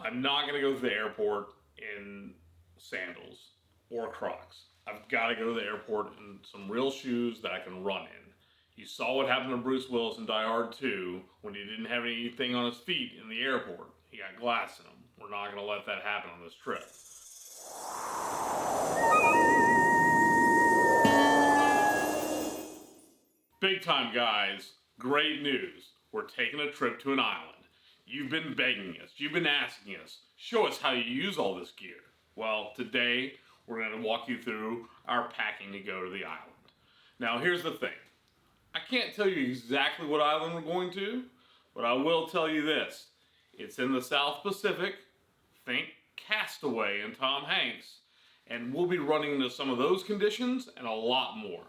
I'm not going to go to the airport in sandals or Crocs. I've got to go to the airport in some real shoes that I can run in. You saw what happened to Bruce Willis in Die Hard 2 when he didn't have anything on his feet in the airport. He got glass in them. We're not going to let that happen on this trip. Big time, guys. Great news. We're taking a trip to an island. You've been begging us. You've been asking us. Show us how you use all this gear. Well, today we're going to walk you through our packing to go to the island. Now, here's the thing. I can't tell you exactly what island we're going to, but I will tell you this. It's in the South Pacific. Think Castaway and Tom Hanks. And we'll be running into some of those conditions and a lot more.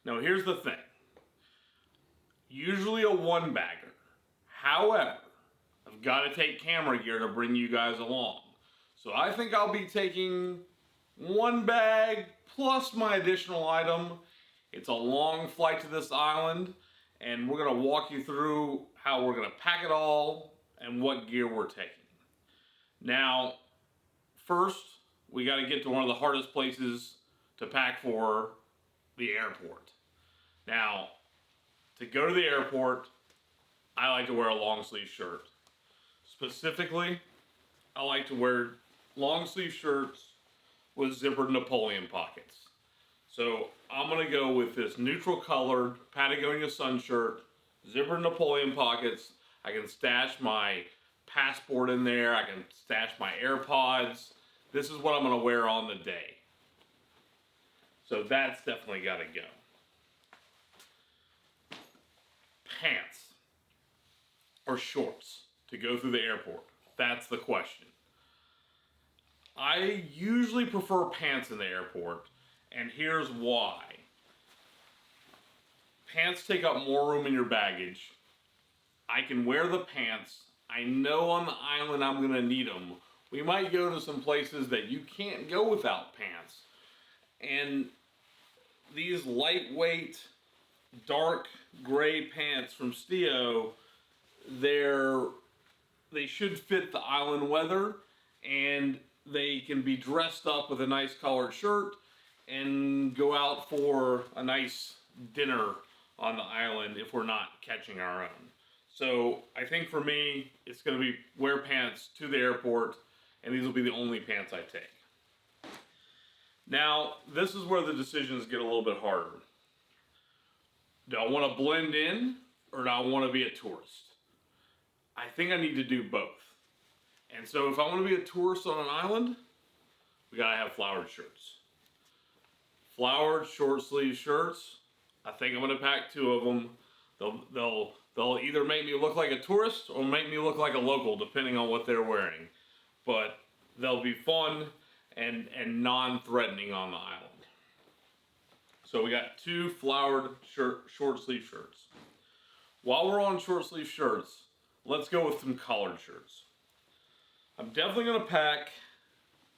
Now, here's the thing. Usually a one-bagger. However, I've got to take camera gear to bring you guys along. So I think I'll be taking one bag plus my additional item. It's a long flight to this island, and we're going to walk you through how we're going to pack it all and what gear we're taking. Now, first, we got to get to one of the hardest places to pack for, the airport. Now, to go to the airport, I like to wear a long sleeve shirt. Specifically, I like to wear long sleeve shirts with zippered Napoleon pockets. So I'm going to go with this neutral colored Patagonia sun shirt, zippered Napoleon pockets. I can stash my passport in there. I can stash my AirPods. This is what I'm going to wear on the day. So that's definitely got to go. Pants or shorts to go through the airport? That's the question. I usually prefer pants in the airport, and here's why. Pants take up more room in your baggage. I can wear the pants. I know on the island I'm going to need them. We might go to some places that you can't go without pants. And these lightweight, dark gray pants from Stio, they should fit the island weather, and they can be dressed up with a nice collared shirt and go out for a nice dinner on the island if we're not catching our own. So I think for me, it's going to be wear pants to the airport, and these will be the only pants I take. Now, this is where the decisions get a little bit harder. Do I want to blend in, or do I want to be a tourist? I think I need to do both. And so if I want to be a tourist on an island, we gotta have flowered shirts. Flowered short sleeve shirts. I think I'm gonna pack 2 of them. They'll either make me look like a tourist or make me look like a local, depending on what they're wearing. But they'll be fun and non-threatening on the island. So we got 2 flowered short sleeve shirts. While we're on short sleeve shirts, let's go with some collared shirts. I'm definitely going to pack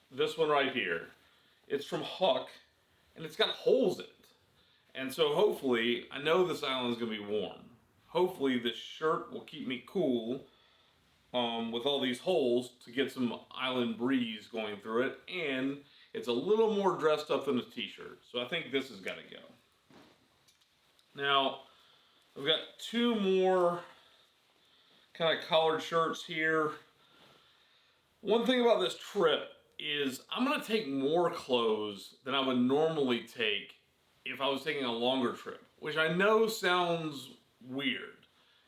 this one right here. It's from Huck, and it's got holes in it. And so hopefully, I know this island is going to be warm. Hopefully this shirt will keep me cool with all these holes to get some island breeze going through it. And it's a little more dressed up than a t-shirt. So I think this has got to go. Now, I've got 2 more kind of collared shirts here. One thing about this trip is I'm going to take more clothes than I would normally take if I was taking a longer trip, which I know sounds weird.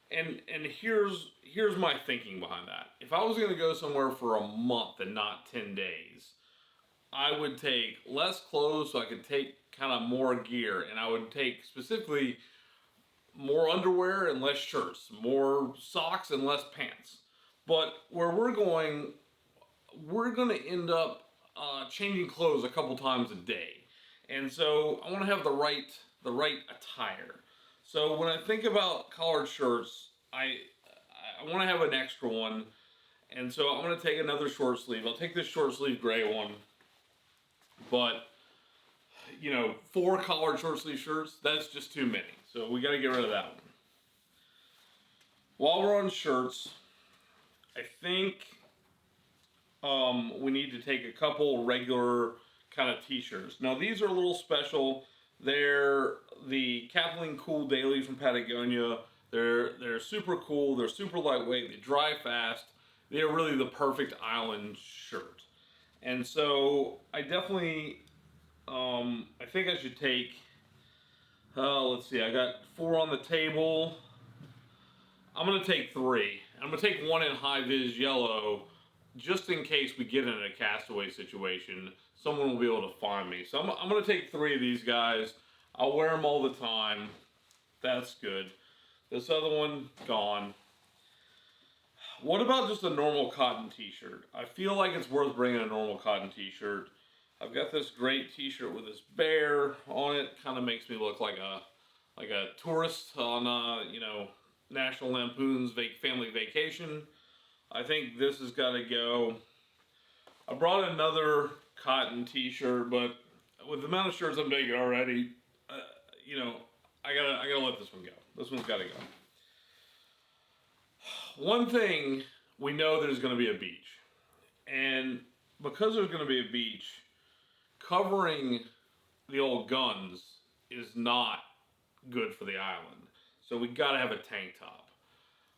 And here's my thinking behind that. If I was going to go somewhere for a month and not 10 days, I would take less clothes so I could take kind of more gear, and I would take specifically more underwear and less shirts, more socks and less pants. But where we're going to end up changing clothes a couple times a day, and so I want to have the right attire. So when I think about collared shirts, I want to have an extra one, and so I'm going to take another short sleeve. I'll take this short sleeve gray one, but 4 collared short sleeve shirts, that's just too many. So we got to get rid of that one. While we're on shirts, I think we need to take a couple regular kind of t-shirts. Now these are a little special. They're the Kathleen Cool Daily from Patagonia. They're super cool. They're super lightweight. They dry fast. They're really the perfect island shirt. And so I definitely, I think I should take. Let's see. I got 4 on the table. I'm gonna take 3. I'm gonna take 1 in high vis yellow, just in case we get in a castaway situation. Someone will be able to find me. So I'm gonna take 3 of these guys. I'll wear them all the time. That's good. This other one, gone. What about just a normal cotton t-shirt? I feel like it's worth bringing a normal cotton t-shirt. I've got this great t-shirt with this bear on it. Kind of makes me look like a tourist on National Lampoon's Family Vacation. I think this has got to go. I brought another cotton t-shirt, but with the amount of shirts I'm making already, I gotta let this one go. This one's got to go. One thing, we know there's going to be a beach, and because there's going to be a beach, covering the old guns is not good for the island. So we got to have a tank top.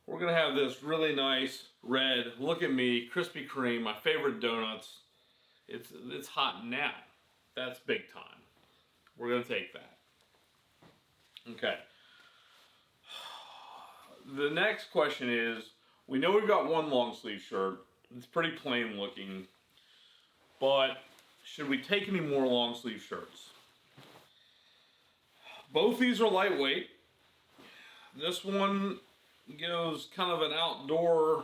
We're going to have this really nice red, look at me, Krispy Kreme, my favorite donuts. It's hot now. That's big time. We're going to take that. Okay. The next question is, we know we've got one long sleeve shirt. It's pretty plain looking. But should we take any more long sleeve shirts? Both these are lightweight. This one goes kind of an outdoor,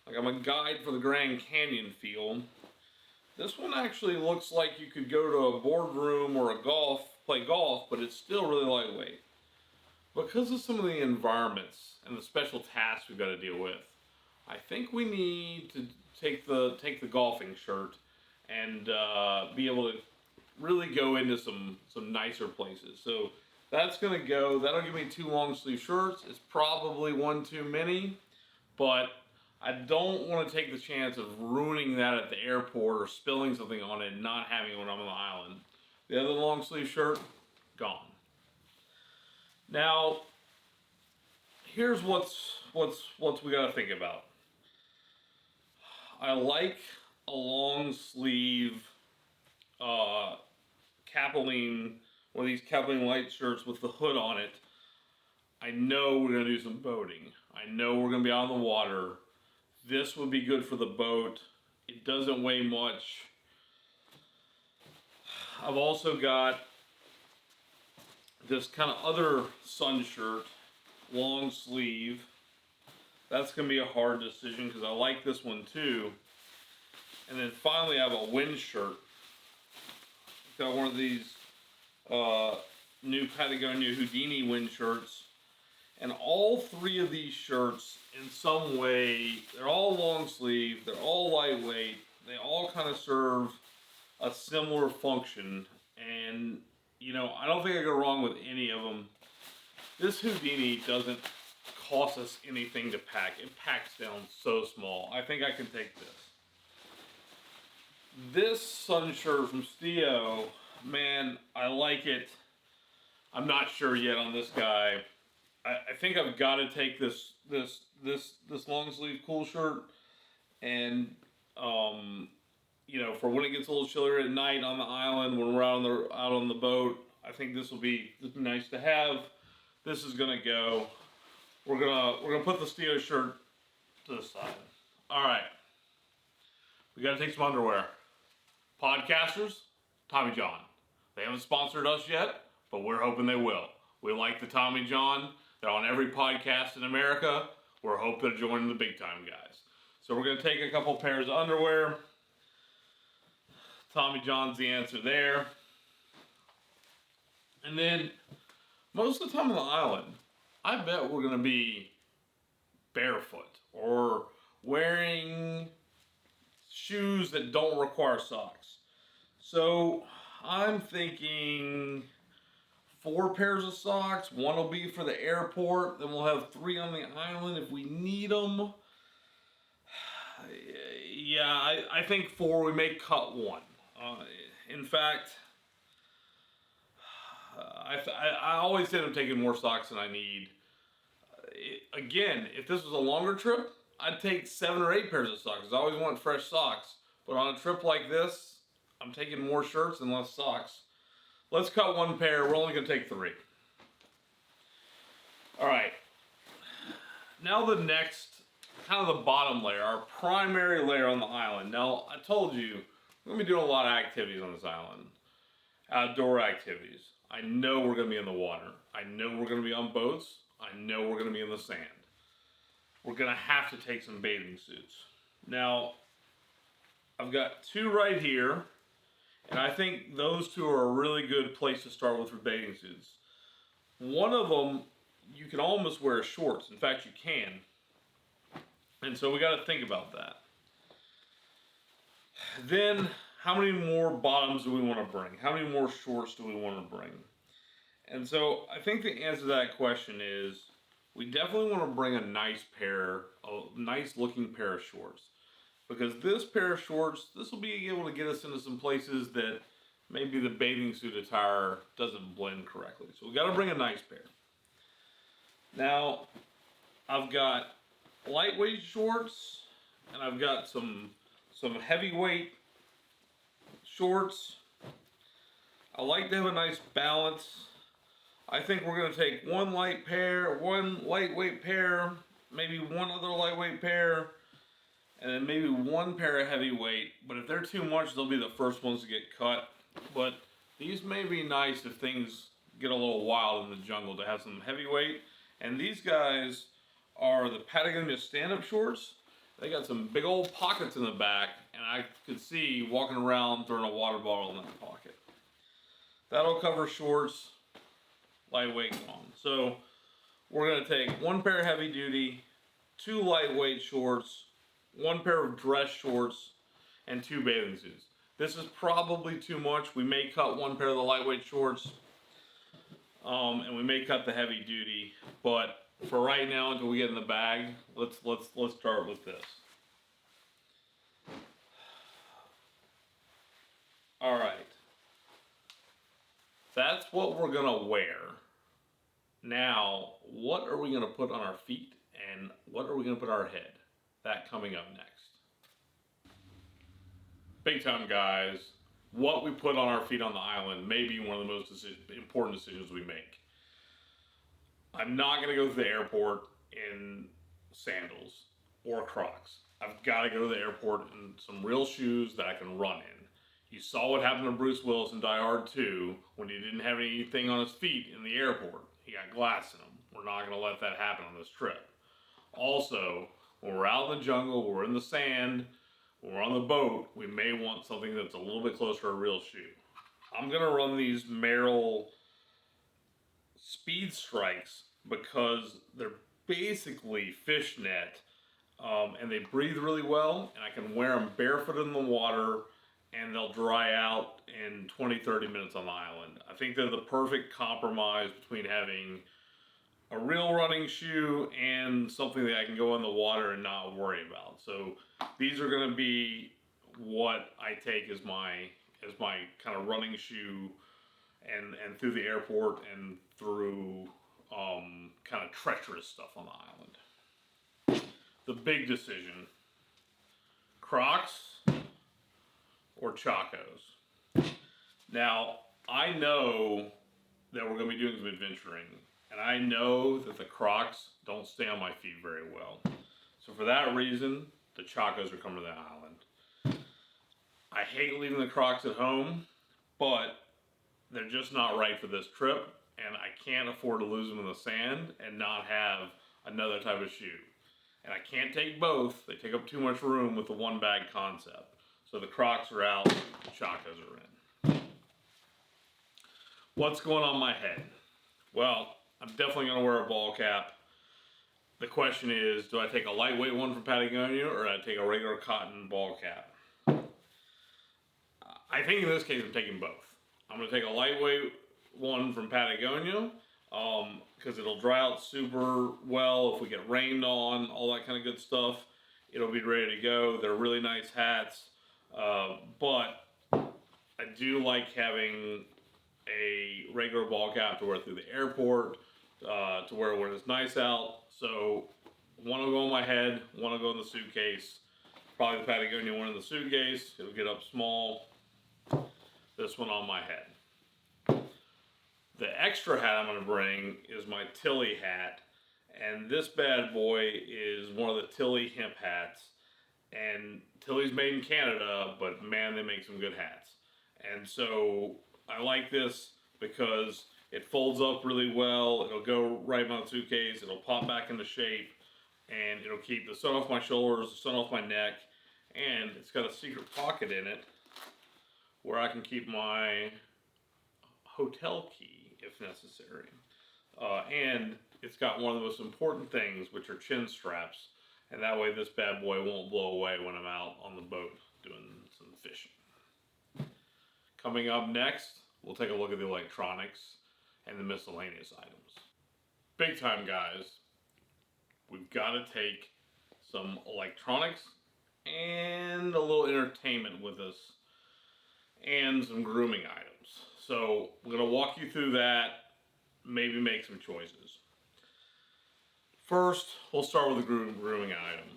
like I'm a guide for the Grand Canyon feel. This one actually looks like you could go to a boardroom or play golf, but it's still really lightweight. Because of some of the environments and the special tasks we've got to deal with, I think we need to take the golfing shirt and be able to really go into some nicer places. So that's going to go. That'll give me 2 long sleeve shirts. It's probably one too many, but I don't want to take the chance of ruining that at the airport or spilling something on it and not having it when I'm on the island. The other long sleeve shirt, gone. Now, here's what's we got to think about. I like a long sleeve Capilene, one of these Capilene light shirts with the hood on it. I know we're going to do some boating. I know we're going to be out on the water. This would be good for the boat. It doesn't weigh much. I've also got this kind of other sun shirt, long sleeve. That's going to be a hard decision because I like this one too. And then finally I have a wind shirt. Got one of these new Patagonia Houdini wind shirts. And all 3 of these shirts in some way, they're all long sleeve, they're all lightweight, they all kind of serve a similar function. And I don't think I go wrong with any of them. This Houdini doesn't cost us anything to pack. It packs down so small. I think I can take this. This sun shirt from Stio, man, I like it. I'm not sure yet on this guy. I think I've got to take this long sleeve cool shirt, and for when it gets a little chillier at night on the island, when we're out on the boat, I think this will be nice to have. This is gonna go. We're gonna put the Stio shirt to the side. All right, we gotta take some underwear. Podcasters, Tommy John. They haven't sponsored us yet, but we're hoping they will. We like the Tommy John. They're on every podcast in America. We're hoping to join the big time guys. So we're gonna take a couple pairs of underwear. Tommy John's the answer there. And then, most of the time on the island, I bet we're going to be barefoot or wearing shoes that don't require socks. So, I'm thinking 4 pairs of socks. 1 will be for the airport. Then we'll have 3 on the island if we need them. Yeah, I think 4, we may cut 1. In fact, I always end up taking more socks than I need. Again, if this was a longer trip, I'd take 7 or 8 pairs of socks. I always want fresh socks. But on a trip like this, I'm taking more shirts and less socks. Let's cut 1 pair. We're only going to take 3. Alright. Now the next, kind of the bottom layer, our primary layer on the island. Now, I told you, we're going to be doing a lot of activities on this island. Outdoor activities. I know we're going to be in the water. I know we're going to be on boats. I know we're going to be in the sand. We're going to have to take some bathing suits. Now, I've got 2 right here, and I think those 2 are a really good place to start with for bathing suits. One of them, you can almost wear as shorts. In fact, you can. And so we got to think about that. Then, how many more bottoms do we want to bring? How many more shorts do we want to bring? And so I think the answer to that question is we definitely want to bring a nice looking pair of shorts. Because this pair of shorts, this will be able to get us into some places that maybe the bathing suit attire doesn't blend correctly. So we got to bring a nice pair. Now, I've got lightweight shorts, and I've got some heavyweight shorts. I like to have a nice balance. I think we're going to take 1 light pair, 1 lightweight pair, maybe 1 other lightweight pair, and then maybe 1 pair of heavyweight. But if they're too much, they'll be the first ones to get cut. But these may be nice if things get a little wild in the jungle to have some heavyweight. And these guys are the Patagonia stand-up shorts. They got some big old pockets in the back, and I could see walking around throwing a water bottle in that pocket. That'll cover shorts, lightweight on. So we're going to take 1 pair of heavy duty, 2 lightweight shorts, 1 pair of dress shorts, and 2 bathing suits. This is probably too much. We may cut 1 pair of the lightweight shorts, and we may cut the heavy duty. But for right now, until we get in the bag, let's start with this. All right. That's what we're gonna wear. Now, what are we gonna put on our feet, and what are we gonna put on our head? That coming up next. Big time, guys. What we put on our feet on the island may be one of the most important decisions we make. I'm not going to go to the airport in sandals or Crocs. I've got to go to the airport in some real shoes that I can run in. You saw what happened to Bruce Willis in Die Hard 2 when he didn't have anything on his feet in the airport. He got glass in them. We're not going to let that happen on this trip. Also, when we're out in the jungle, we're in the sand, when we're on the boat, we may want something that's a little bit closer to a real shoe. I'm going to run these Merrell Speed Strikes because they're basically fishnet, and they breathe really well, and I can wear them barefoot in the water, and they'll dry out in 20-30 minutes on the island. I think they're the perfect compromise between having a real running shoe and something that I can go in the water and not worry about. So these are going to be what I take as my kind of running shoe and through the airport and through kind of treacherous stuff on the island. The big decision: Crocs or Chacos. Now, I know that we're going to be doing some adventuring, and I know that the Crocs don't stay on my feet very well. So for that reason, the Chacos are coming to the island. I hate leaving the Crocs at home, but they're just not right for this trip, and I can't afford to lose them in the sand and not have another type of shoe. And I can't take both. They take up too much room with the one bag concept. So the Crocs are out, the Chacos are in. What's going on my head? Well, I'm definitely going to wear a ball cap. The question is, do I take a lightweight one from Patagonia or do I take a regular cotton ball cap? I think in this case I'm taking both. I'm going to take a lightweight one from Patagonia because it'll dry out super well if we get rained on, all that kind of good stuff. it'll be ready to go. They're really nice hats, but I do like having a regular ball cap to wear through the airport, to wear when it's nice out. So one will go on my head, one will go in the suitcase. Probably the Patagonia one in the suitcase. It'll get up small. This one on my head. The extra hat I'm going to bring is my Tilly hat. And this bad boy is one of the Tilly hemp hats. And Tilly's made in Canada, but man, they make some good hats. And so I like this because it folds up really well. It'll go right in my suitcase. It'll pop back into shape. And it'll keep the sun off my shoulders, the sun off my neck. And it's got a secret pocket in it where I can keep my hotel key if necessary. And it's got one of the most important things, which are chin straps. And that way this bad boy won't blow away when I'm out on the boat doing some fishing. Coming up next, we'll take a look at the electronics and the miscellaneous items. Big time, guys. We've got to take some electronics and a little entertainment with us and some grooming items. So we're going to walk you through that, maybe make some choices. First, we'll start with the grooming item.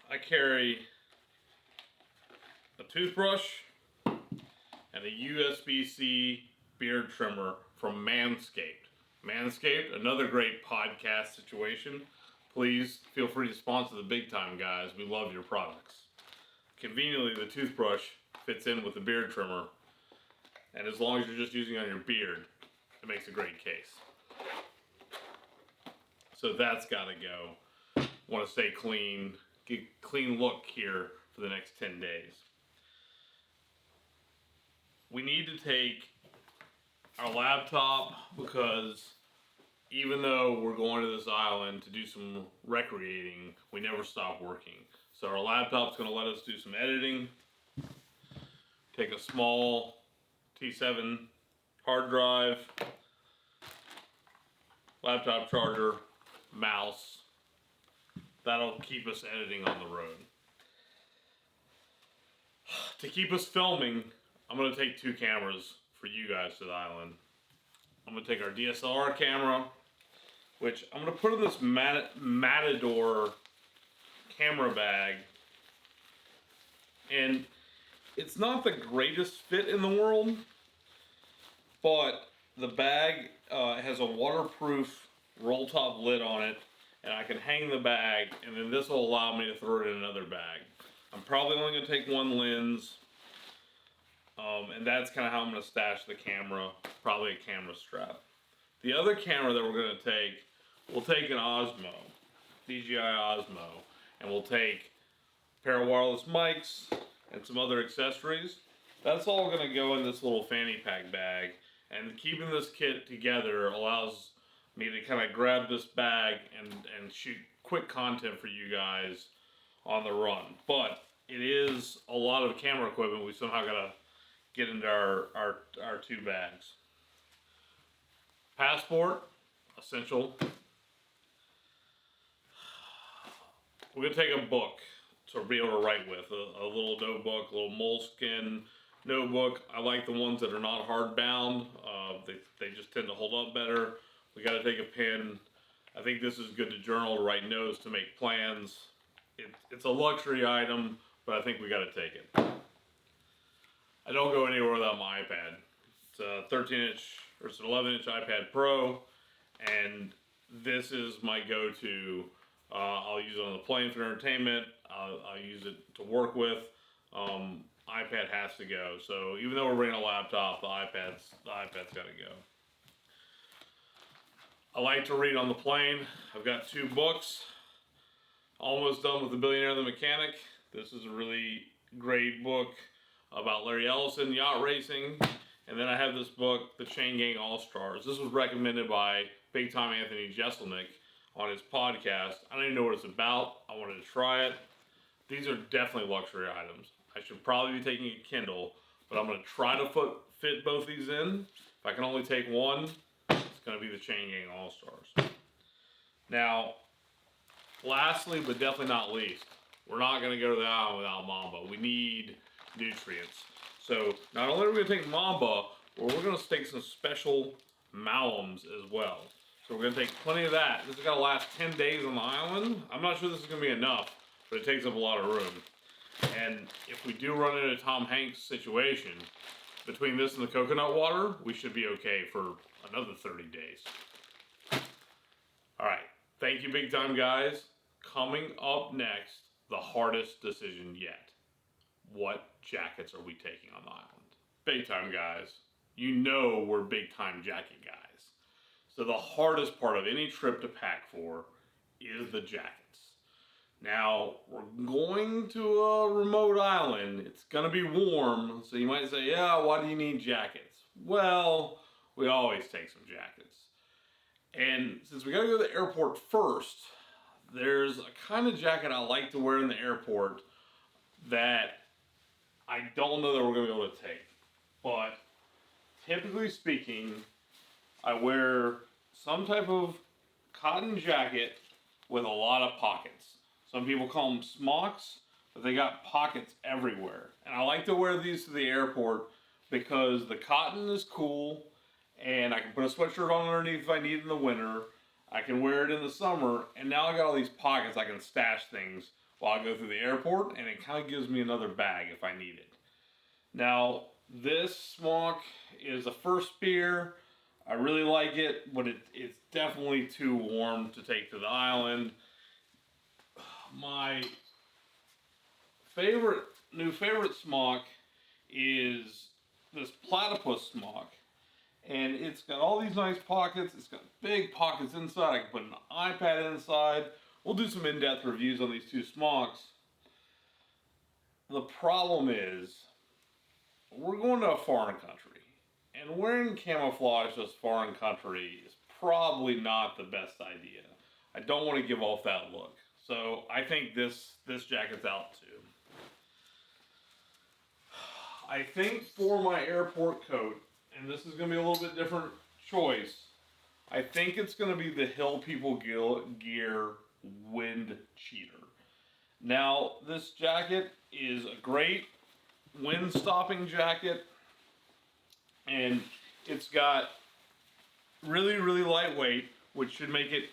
I carry a toothbrush and a USB-C beard trimmer from Manscaped. Manscaped, another great podcast situation. Please feel free to sponsor the big time, guys. We love your products. Conveniently, the toothbrush fits in with the beard trimmer, and as long as you're just using it on your beard, it makes a great case. So that's got to go. Want to stay clean, get a clean look here for the next 10 days. We need to take our laptop because even though we're going to this island to do some recreating, we never stop working. So our laptop's going to let us do some editing. Take a small T7 hard drive, laptop charger, mouse. That'll keep us editing on the road. To keep us filming, I'm going to take 2 cameras for you guys to the island. I'm going to take our DSLR camera, which I'm going to put in this Matador camera bag. And it's not the greatest fit in the world, but the bag has a waterproof roll top lid on it, and I can hang the bag, and then this will allow me to throw it in another bag. I'm probably only going to take 1 lens, and that's kind of how I'm going to stash the camera, probably a camera strap. The other camera that we're going to take, we'll take an Osmo, DJI Osmo, and we'll take a pair of wireless mics and some other accessories. That's all going to go in this little fanny pack bag, and keeping this kit together allows me to kind of grab this bag and shoot quick content for you guys on the run. But it is a lot of camera equipment we somehow got to get into our 2 bags. Passport, essential. We're going to take a book to be able to write with, a little notebook, a little moleskin notebook. I like the ones that are not hardbound. They just tend to hold up better. We got to take a pen. I think this is good to journal, to write notes, to make plans. It's a luxury item, but I think we got to take it. I don't go anywhere without my iPad. It's a 13-inch, or it's an 11-inch iPad Pro, and this is my go-to. I'll use it on the plane for entertainment. I'll use it to work with. iPad has to go. So even though we're bringing a laptop, the iPad's got to go. I like to read on the plane. I've got 2 books. Almost done with The Billionaire and the Mechanic. This is a really great book about Larry Ellison, yacht racing. And then I have this book, The Chain Gang All-Stars. This was recommended by Big Time Anthony Jeselnik on his podcast. I don't even know what it's about. I wanted to try it. These are definitely luxury items. I should probably be taking a Kindle, but I'm going to try to fit both these in. If I can only take one, it's going to be the Chain Gang All-Stars. Now, Lastly, but definitely not least, we're not going to go to the island without Mamba. We need nutrients. So not only are we going to take Mamba, but we're going to take some special malums as well. So we're going to take plenty of that. This is going to last 10 days on the island. I'm not sure this is going to be enough, but it takes up a lot of room. And if we do run into a Tom Hanks situation, between this and the coconut water, we should be okay for another 30 days. Alright, thank you big time, guys. Coming up next, the hardest decision yet. What jackets are we taking on the island? Big time, guys. You know we're big time jacket guys. So the hardest part of any trip to pack for is the jackets. Now, we're going to a remote island. It's going to be warm, so you might say, yeah, why do you need jackets? Well, we always take some jackets. And since we got to go to the airport first, there's a kind of jacket I like to wear in the airport that I don't know that we're going to be able to take. But typically speaking, I wear some type of cotton jacket with a lot of pockets. Some people call them smocks, but they got pockets everywhere. And I like to wear these to the airport because the cotton is cool and I can put a sweatshirt on underneath if I need it in the winter. I can wear it in the summer, and now I got all these pockets I can stash things while I go through the airport, and it kind of gives me another bag if I need it. Now, this smock is a first spear. I really like it, but it's definitely too warm to take to the island. My new favorite smock is this platypus smock. And it's got all these nice pockets. It's got big pockets inside. I can put an iPad inside. We'll do some in-depth reviews on these two smocks. The problem is, we're going to a foreign country. And wearing camouflage to foreign country is probably not the best idea. I don't want to give off that look. So I think this jacket's out too. I think for my airport coat, and this is going to be a little bit different choice, I think it's going to be the Hill People Gear Wind Cheater. Now, this jacket is a great wind-stopping jacket, and it's got really, really lightweight, which should make it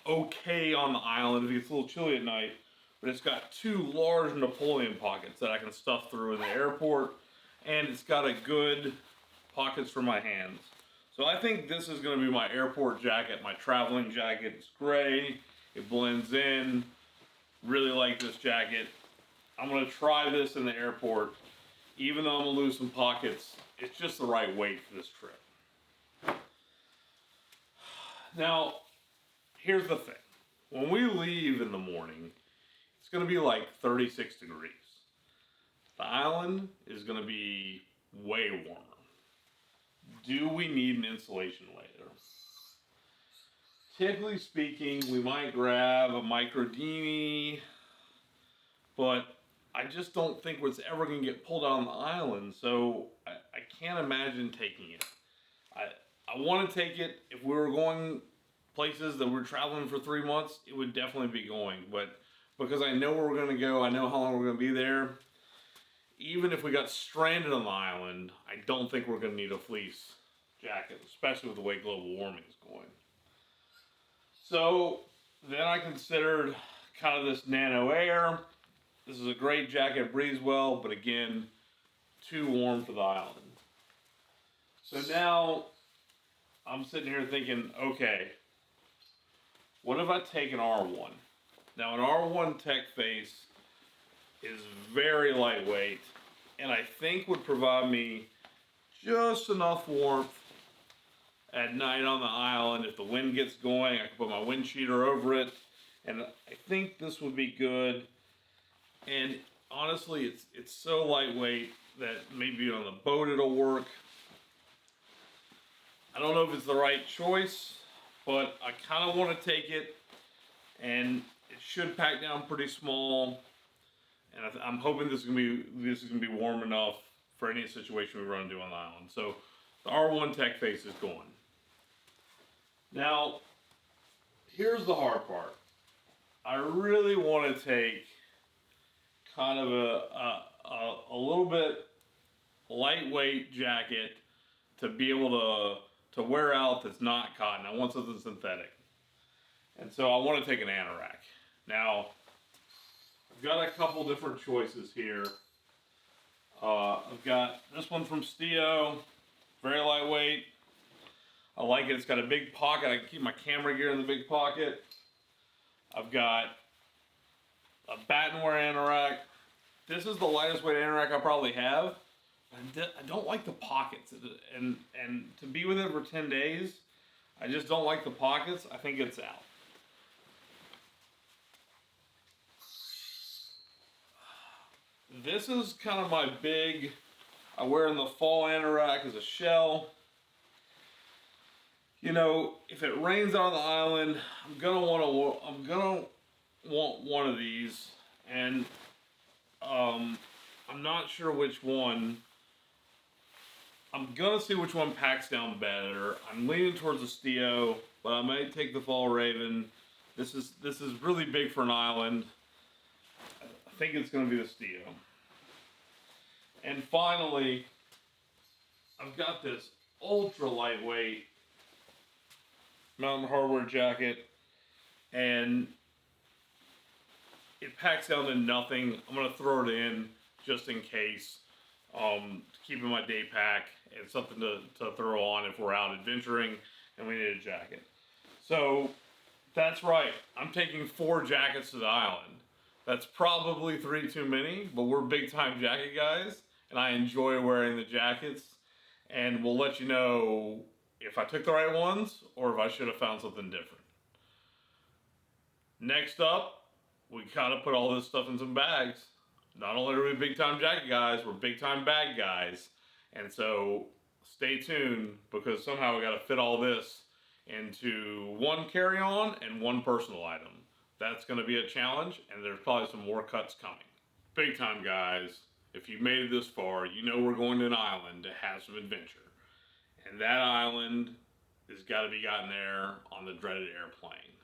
okay on the island if it gets a little chilly at night. But it's got two large Napoleon pockets that I can stuff through in the airport, and it's got a good pockets for my hands. So I think this is going to be my airport jacket, my traveling jacket. It's gray, it blends in. Really like this jacket. I'm going to try this in the airport. Even though I'm going to lose some pockets, it's just the right weight for this trip. Now, here's the thing. When we leave in the morning, it's going to be like 36 degrees. The island is going to be way warmer. Do we need an insulation layer? Typically speaking, we might grab a microdini, but I just don't think it's ever going to get pulled out on the island, so I can't imagine taking it. I want to take it. If we were going places that we're traveling for 3 months, it would definitely be going, but because I know where we're going to go, I know how long we're going to be there, even if we got stranded on the island, I don't think we're going to need a fleece jacket, especially with the way global warming is going. So then I considered kind of this Nano Air. This is a great jacket, breathes well, but again, too warm for the island. So now I'm sitting here thinking, okay, what if I take an R1? Now an R1 Tech Face is very lightweight, and I think would provide me just enough warmth at night on the island. If the wind gets going, I can put my wind cheater over it, and I think this would be good. And honestly, it's so lightweight that maybe on the boat it'll work. I don't know if it's the right choice, but I kind of want to take it, and it should pack down pretty small. And I'm hoping this is gonna be warm enough for any situation we run into on the island. So the R1 Tech Face is going. Now, here's the hard part. I really want to take kind of a little bit lightweight jacket to be able to wear out that's not cotton. I want something synthetic. And so I want to take an anorak. Now, I've got a couple different choices here. I've got this one from Stio, very lightweight. I like it. It's got a big pocket. I can keep my camera gear in the big pocket. I've got a batonwear anorak. This is the lightest weight anorak I probably have. I don't like the pockets, and to be with it for 10 days, I just don't like the pockets. I think it's out. This is kind of my big, I wear in the fall anorak as a shell. You know, if it rains on the island, I'm gonna want one of these, and I'm not sure which one. I'm gonna see which one packs down better. I'm leaning towards the Stio, but I might take the Fall Raven. This is really big for an island. I think it's gonna be the Stio. And finally, I've got this ultra lightweight Mountain Hardwear jacket, and it packs down to nothing. I'm gonna throw it in just in case, to keep in my day pack and something to throw on if we're out adventuring and we need a jacket. So that's right, I'm taking 4 jackets to the island. That's probably 3 too many, but we're big time jacket guys, and I enjoy wearing the jackets, and we'll let you know if I took the right ones or if I should have found something different. Next up, we gotta put all this stuff in some bags. Not only are we big time jacket guys, we're big time bag guys. And so stay tuned, because somehow we gotta fit all this into one carry-on and one personal item. That's gonna be a challenge, and there's probably some more cuts coming. Big time guys, if you've made it this far, you know we're going to an island to have some adventure. And that island has gotta be gotten there on the dreaded airplane.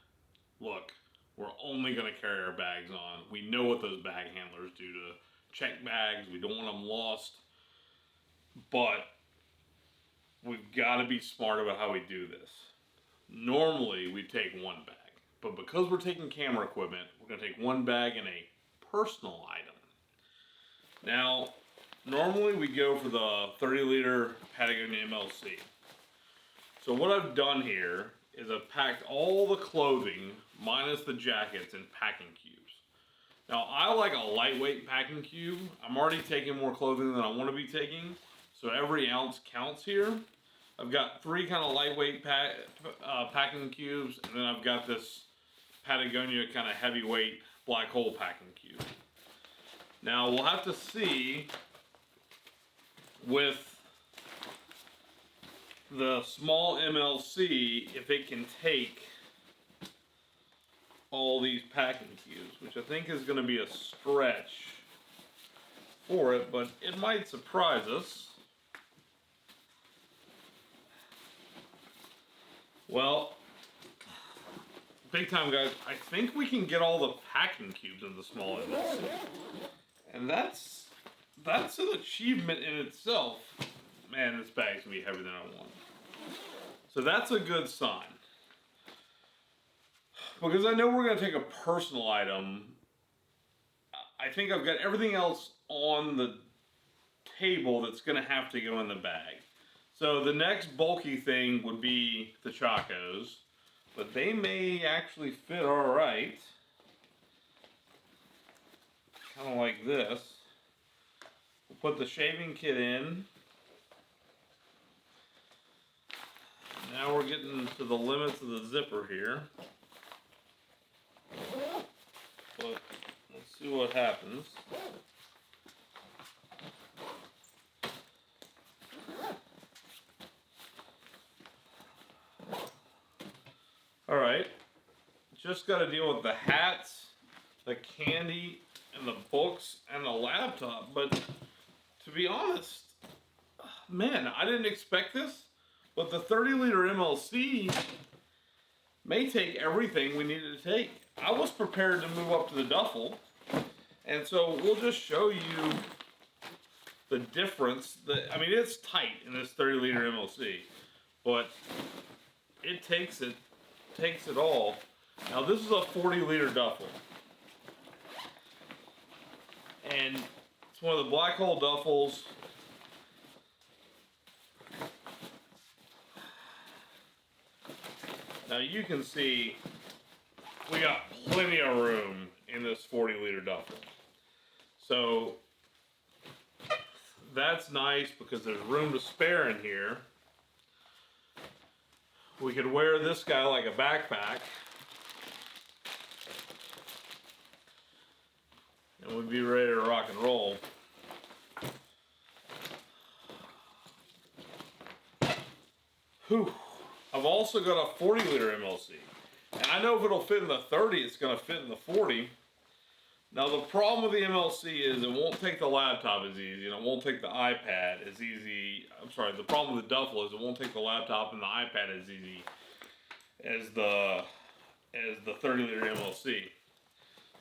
Look, we're only going to carry our bags on. We know what those bag handlers do to check bags. We don't want them lost. But we've got to be smart about how we do this. Normally, we take one bag. But because we're taking camera equipment, we're going to take one bag and a personal item. Now, normally we go for the 30-liter Patagonia MLC. So what I've done here is I've packed all the clothing minus the jackets in packing cubes. Now I like a lightweight packing cube. I'm already taking more clothing than I want to be taking, so every ounce counts here. I've got 3 kind of lightweight packing cubes, and then I've got this Patagonia kind of heavyweight black hole packing cube. Now we'll have to see with the small MLC if it can take all these packing cubes, which I think is going to be a stretch for it, but it might surprise us. Well, big time guys, I think we can get all the packing cubes in the small MLC, and that's an achievement in itself. Man, this bag's gonna be heavier than I want. So that's a good sign. Because I know we're gonna take a personal item. I think I've got everything else on the table that's gonna have to go in the bag. So the next bulky thing would be the Chacos, but they may actually fit all right. Kind of like this. We'll put the shaving kit in. Now we're getting to the limits of the zipper here. But let's see what happens. Alright, just got to deal with the hats, the candy, and the books, and the laptop. But to be honest, man, I didn't expect this. But the 30-liter MLC may take everything we needed to take. I was prepared to move up to the duffel, and so we'll just show you the difference. I mean, it's tight in this 30-liter MLC, but it takes it all. Now this is a 40-liter duffel, and it's one of the black hole duffels. Now you can see we got plenty of room in this 40-liter duffel. So that's nice because there's room to spare in here. We could wear this guy like a backpack. And we'd be ready to rock and roll. Whew. I've also got a 40-liter MLC. And I know if it'll fit in the 30, it's going to fit in the 40. Now the problem with the MLC is it won't take the laptop as easy, and it won't take the iPad as easy. I'm sorry, the problem with the duffel is it won't take the laptop and the iPad as easy as the 30-liter MLC.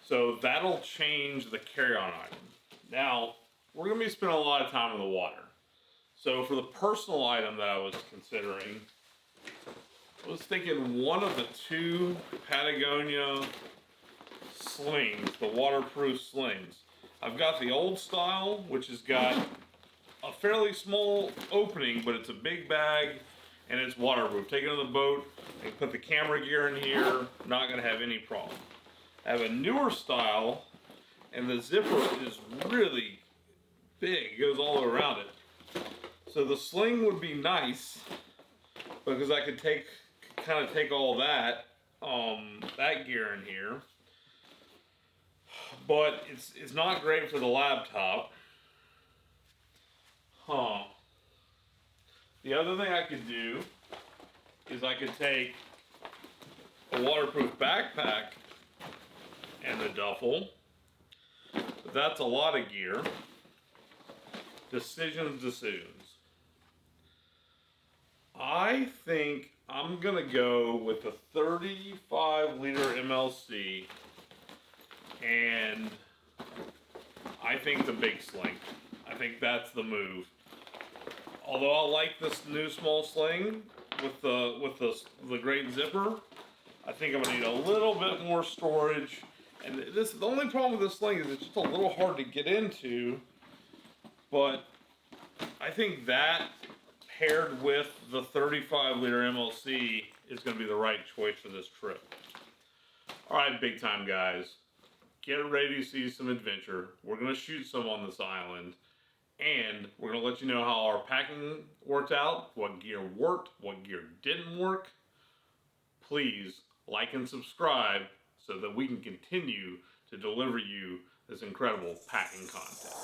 So that'll change the carry-on item. Now, we're going to be spending a lot of time in the water. So for the personal item that I was considering, I was thinking one of the two Patagonia slings, the waterproof slings. I've got the old style, which has got a fairly small opening, but it's a big bag and it's waterproof. Take it on the boat and put the camera gear in here, not gonna have any problem. I have a newer style, and the zipper is really big. It goes all around it. So the sling would be nice because I could kind of take all that gear in here. But it's not great for the laptop. The other thing I could do is I could take a waterproof backpack and the duffel. But that's a lot of gear. Decisions. I think I'm gonna go with the 35-liter MLC, and I think the big sling. I think that's the move. Although I like this new small sling with the great zipper, I think I'm gonna need a little bit more storage. And the only problem with this sling is it's just a little hard to get into. But I think that paired with the 35-liter MLC is going to be the right choice for this trip. Alright, big time guys. Get ready to see some adventure. We're going to shoot some on this island. And we're going to let you know how our packing worked out, what gear worked, what gear didn't work. Please like and subscribe so that we can continue to deliver you this incredible packing content.